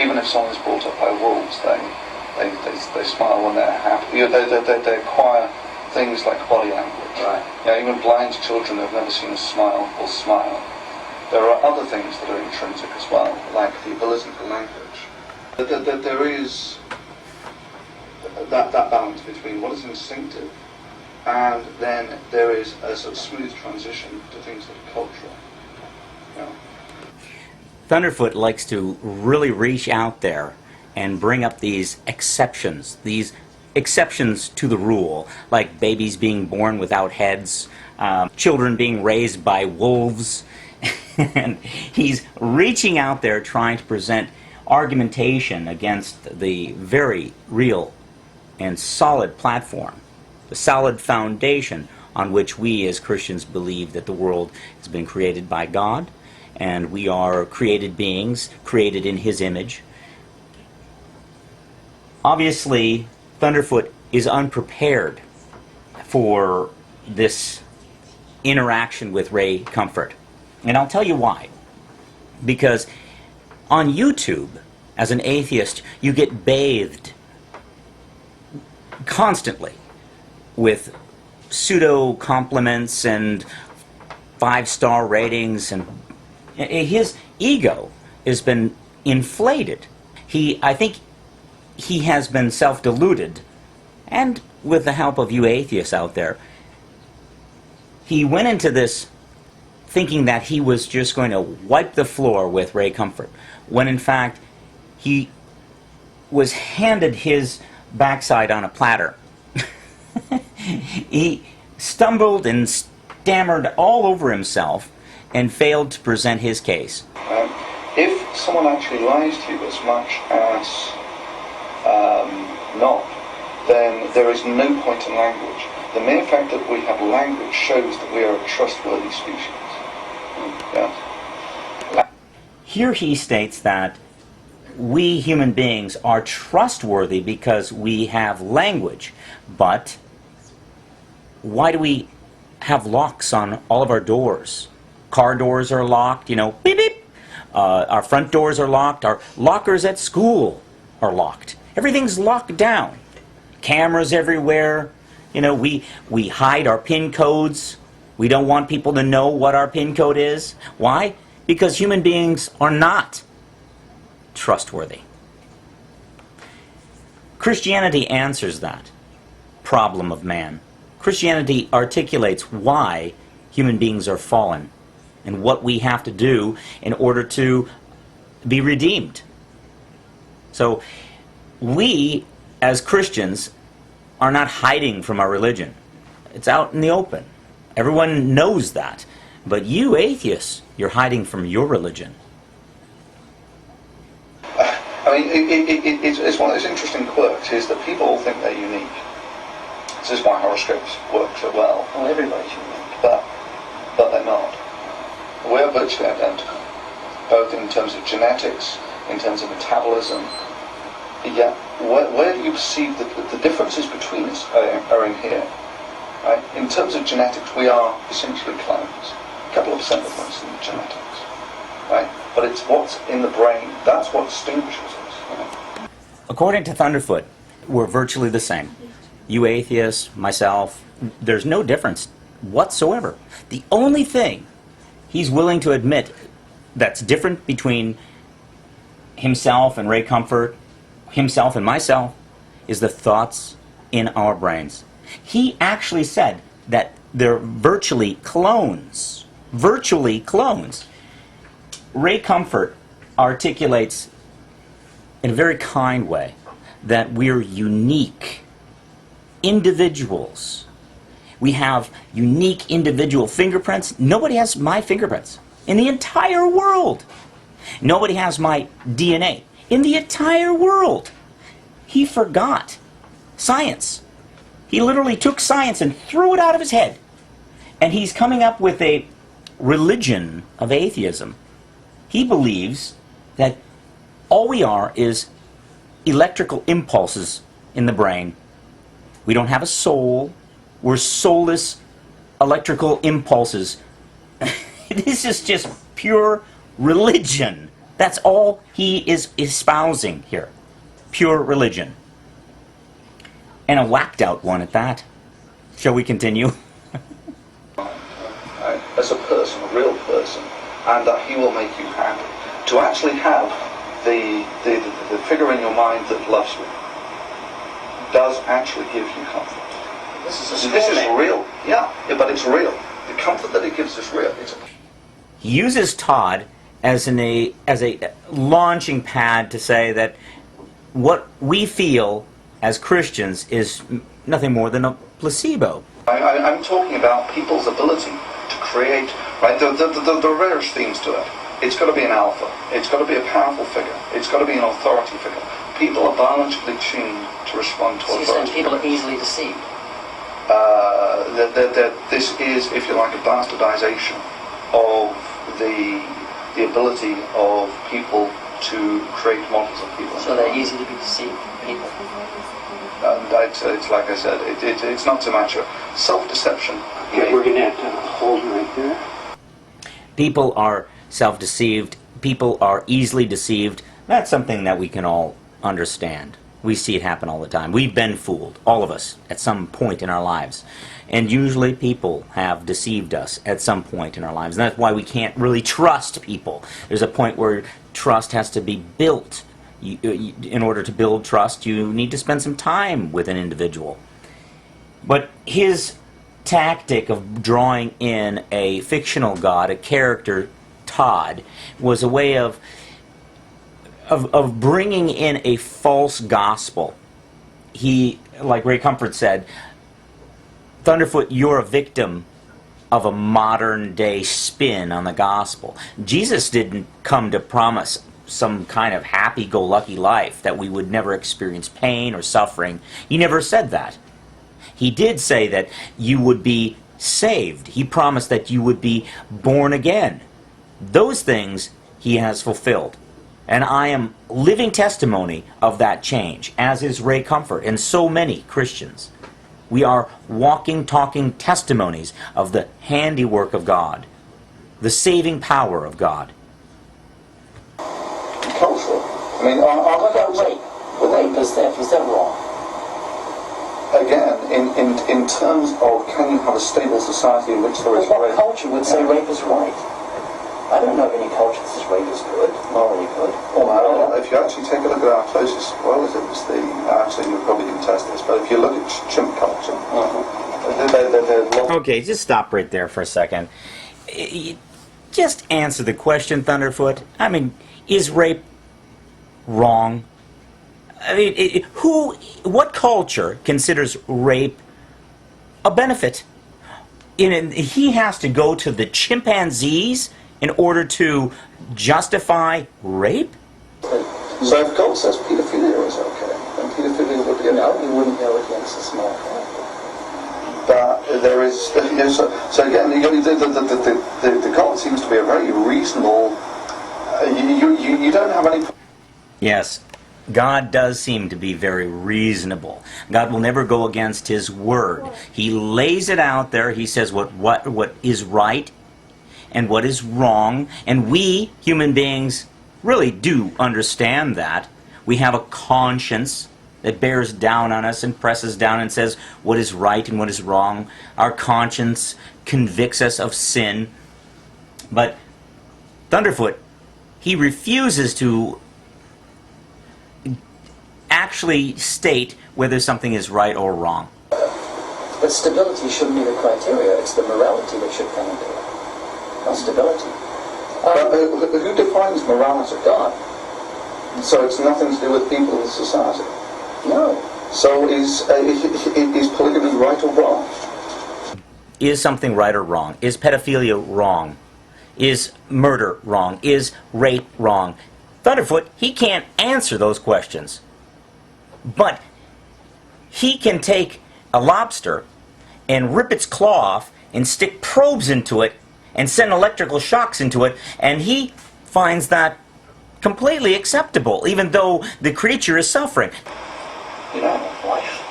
even if someone's brought up by wolves, they smile when they're happy. You know, they acquire things like body language. Right. You know, even blind children who have never seen a smile will smile. There are other things that are intrinsic as well, like the ability for language. There is that balance between what is instinctive, and then there is a sort of smooth transition to things that are cultural. You know. Thunderfoot likes to really reach out there and bring up these exceptions to the rule, like babies being born without heads, children being raised by wolves. And he's reaching out there trying to present argumentation against the very real and solid platform, the solid foundation on which we as Christians believe that the world has been created by God, and we are created beings, created in His image. Obviously, Thunderfoot is unprepared for this interaction with Ray Comfort. And I'll tell you why. Because on YouTube, as an atheist, you get bathed constantly with pseudo compliments and 5-star ratings, and his ego has been inflated. I think he has been self-deluded, and with the help of you atheists out there, he went into this thinking that he was just going to wipe the floor with Ray Comfort, when in fact he was handed his backside on a platter. He stumbled and stammered all over himself and failed to present his case. If someone actually lies to you as much as not, then there is no point in language. The mere fact that we have language shows that we are a trustworthy species. Yes. Here he states that we human beings are trustworthy because we have language, but why do we have locks on all of our doors? Car doors are locked, you know, beep beep. Our front doors are locked. Our lockers at school are locked. Everything's locked down. Cameras everywhere. You know, we hide our PIN codes. We don't want people to know what our PIN code is. Why? Because human beings are not trustworthy. Christianity answers that problem of man. Christianity articulates why human beings are fallen and what we have to do in order to be redeemed. So we, as Christians, are not hiding from our religion. It's out in the open. Everyone knows that. But you, atheists, you're hiding from your religion. I mean, it's one of those interesting quirks, is that people all think they're unique. This is why horoscopes work so well. Well, everybody's unique, but they're not. We're virtually identical, both in terms of genetics, in terms of metabolism. Yet, where do you perceive the differences between us are in here? Right? In terms of genetics, we are essentially clones. A couple of percent difference in genetics. Right? But it's what's in the brain, that's what distinguishes us. Right? According to Thunderfoot, we're virtually the same. You atheists, myself, there's no difference whatsoever. The only thing he's willing to admit that's different between himself and Ray Comfort, himself and myself, is the thoughts in our brains. He actually said that they're virtually clones. Virtually clones. Ray Comfort articulates in a very kind way that we're unique individuals. We have unique individual fingerprints. Nobody has my fingerprints in the entire world. Nobody has my DNA in the entire world. He forgot science. He literally took science and threw it out of his head. And he's coming up with a religion of atheism. He believes that all we are is electrical impulses in the brain. We don't have a soul. We're soulless electrical impulses. This is just pure religion. That's all he is espousing here. Pure religion. And a whacked out one at that. Shall we continue? As a person, a real person, and that he will make you happy. To actually have the figure in your mind that loves you does actually give you comfort. This is real. Yeah, but it's real. The comfort that it gives is real. He uses Todd as a launching pad to say that what we feel as Christians is nothing more than a placebo. I'm talking about people's ability to create. Right, there are various themes to it. It's got to be an alpha. It's got to be a powerful figure. It's got to be an authority figure. People are biologically tuned to respond to authority. So you're saying people are easily deceived? This is, if you like, a bastardization of the ability of people to create models of people. So they're easy to be deceived, people? It's like I said, it's not so much a self-deception. Okay, we're going to have to hold right there. People are self-deceived. People are easily deceived. That's something that we can all understand. We see it happen all the time. We've been fooled, all of us, at some point in our lives. And usually people have deceived us at some point in our lives. And that's why we can't really trust people. There's a point where trust has to be built. In order to build trust, you need to spend some time with an individual. But his tactic of drawing in a fictional god, a character, Todd, was a way of bringing in a false gospel. He, like Ray Comfort said, Thunderfoot, you're a victim of a modern day spin on the gospel. Jesus didn't come to promise some kind of happy-go-lucky life that we would never experience pain or suffering. He never said that. He did say that you would be saved. He promised that you would be born again. Those things he has fulfilled. And I am living testimony of that change, as is Ray Comfort and so many Christians. We are walking, talking testimonies of the handiwork of God, the saving power of God. Cultural. I mean, What about rape? Rape is theft. Is that wrong? again, in terms of can you have a stable society in which there is What rape? culture would say rape is right? I don't know of any culture that says rape is good, morally good. Well, if you actually take a look at our closest relatives, actually you probably can test this, but if you look at chimp culture, Okay, just stop right there for a second. Just answer the question, Thunderfoot. I mean, is rape wrong? I mean, what culture considers rape a benefit? He has to go to the chimpanzees in order to justify rape? So if God says paedophilia is okay, then paedophilia would be okay. No, you wouldn't go against a small child. But there is, so again, the God seems to be a very reasonable, you don't have any... Yes, God does seem to be very reasonable. God will never go against His word. He lays it out there. He says what is right and what is wrong. And we, human beings, really do understand that. We have a conscience that bears down on us and presses down and says what is right and what is wrong. Our conscience convicts us of sin. But Thunderfoot, he refuses to actually state whether something is right or wrong. But stability shouldn't be the criteria. It's the morality that should come into it, not stability. Who defines morality? God. So it's nothing to do with people in society? No. So is polygamy right or wrong? Is something right or wrong? Is pedophilia wrong? Is murder wrong? Is rape wrong? Thunderfoot, he can't answer those questions. But he can take a lobster and rip its claw off and stick probes into it and send electrical shocks into it, and he finds that completely acceptable, even though the creature is suffering. You don't have life.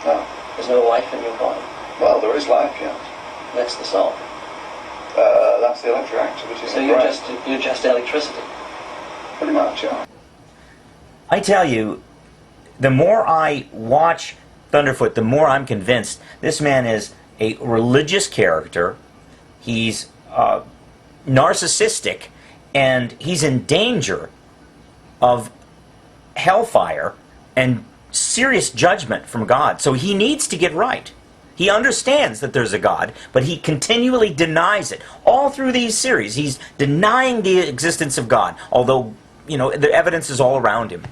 No. There's no life in your body. Well, there is life, yes. That's the soul. That's the electric activity. So you're just electricity. Pretty much, yeah. I tell you, the more I watch Thunderfoot, the more I'm convinced this man is a religious character. He's narcissistic, and he's in danger of hellfire and serious judgment from God. So he needs to get right. He understands that there's a God, but he continually denies it. All through these series, he's denying the existence of God, although, you know, the evidence is all around him.